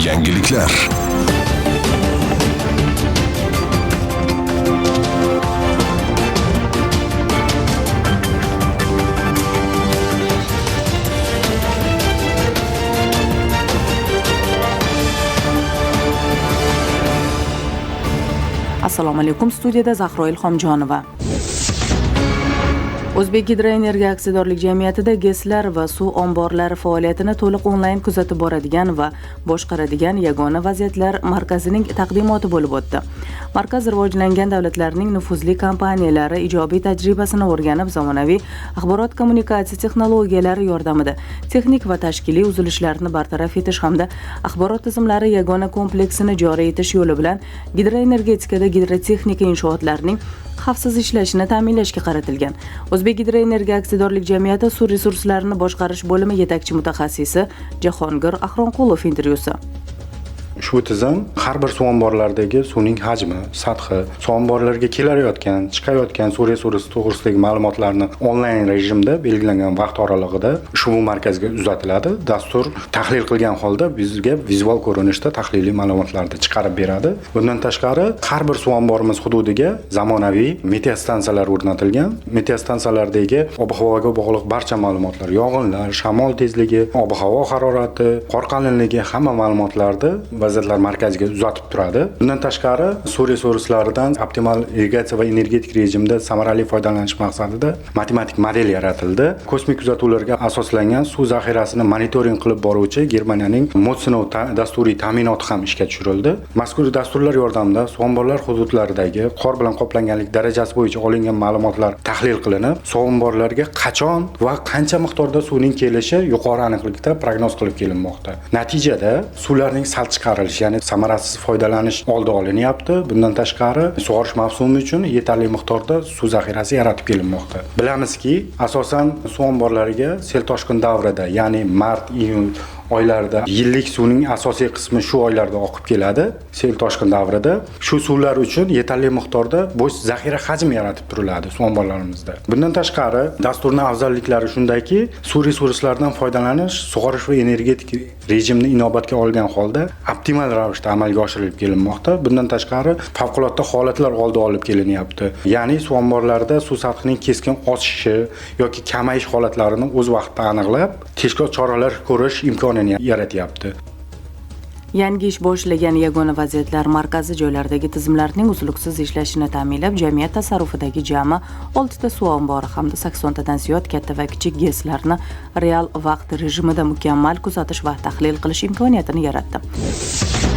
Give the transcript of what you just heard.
Yangiliklar. Assalomu alaykum, studiyada Zahro Ilhomjonova. O'zbek Gidroenergiya aksiyadorlik jamiyatida GESlar va suv omborlari faoliyatini to'liq onlayn kuzatib boradigan va boshqaradigan yagona vaziyatlar markazining taqdimoti bo'lib o'tdi. Markaz rivojlangan davlatlarning nufuzli kompaniyalari ijobiy tajribasini o'rganib, zamonaviy axborot kommunikatsiya texnologiyalari yordamida texnik va tashkiliy uzilishlarni bartaraf etish hamda axborot tizimlari yagona kompleksini joriy etish yo'li bilan gidroenergetikada gidrotexnika inshootlarining xavfsiz ishlashini ta'minlashga qaratilgan. O'zbek Gidroenergiya aksiyadorlik jamiyati suv resurslarini boshqarish bo'limi yetakchi mutaxassisi Jahongir Ahronqulov intervyusi. Shu tizim har bir suv omborlaridagi suvning hajmi, sathi, suv omborlarga kelayotgan, chiqayotgan suv resursi to'g'risidagi ma'lumotlarni onlayn rejimda belgilangan vaqt oralig'ida ushbu markazga uzatiladi. Dastur tahlil qilgan holda bizga vizual ko'rinishda tahliliy ma'lumotlarni chiqarib beradi. Bundan tashqari, har bir suv omborimiz hududiga zamonaviy meteostansiyalar o'rnatilgan. Meteostansiyalardagi ob-havoga bog'liq barcha ma'lumotlar, yog'inlar, shamol tezligi, ob-havo harorati, qor qalinligi hamma ma'lumotlarni vaziyatlar markaziga uzatib turadi. Bundan tashqari, suv resurslaridan optimal irrigatsiya va energetik rejimda samarali foydalanish maqsadida matematik model yaratildi. Kosmik kuzatuvlarga asoslangan suv zaxirasini monitoring qilib boruvchi Germaniyaning Motsinov dasturiy ta'minoti ham ishga tushirildi. Mazkur dasturlar yordamida suv omborlar hududlaridagi qor bilan qoplanganlik darajasi bo'yicha olingan ma'lumotlar tahlil qilinib, suv omborlarga qachon va qancha miqdorda suvning kelishi yuqori aniqlikda prognoz qilib kelinmoqda. Natijada suvlarning salchiqarish, ya'ni samarasiz foydalanish oldi olinyapti. Bundan tashqari, sug'orish mavsumi uchun yetarli miqdorda suv zaxirasi yaratib kelinmoqda. Bilamizki, asosan suv omborlariga sel toshqin davrida, ya'ni mart, iyun oylarida yillik suvning asosiy qismi shu oylarda oqib keladi. Sel toshqin davrida shu suvlar uchun yetarli miqdorda bo'sh zaxira hajmi yaratib turiladi suv omborlarimizda. Bundan tashqari, dasturning afzalliklari shundaki, suv resurslaridan foydalanish sug'orish va energetik rejimni inobatga olgan holda optimal ravishda amalga oshirilib kelinmoqda. Bundan tashqari, favqulodda holatlar oldi olib kelinyapti. Ya'ni suv omborlarida suv sathining keskin oshishi yoki kamayish holatlarini o'z vaqtida aniqlab, tezkor choralar ko'rish imkoniyatini yaratyapti. Yangi ish boshlagan yagona vaziyatlar markazi joylardagi tizimlarning uzluksiz ishlashini ta'minlab, jamiyat tasarrufidagi jami 6 ta suv ombori hamda 80 tadan ziyod katta va kichik GESlarni real vaqt rejimida mukammal kuzatish va tahlil qilish imkoniyatini yaratdi.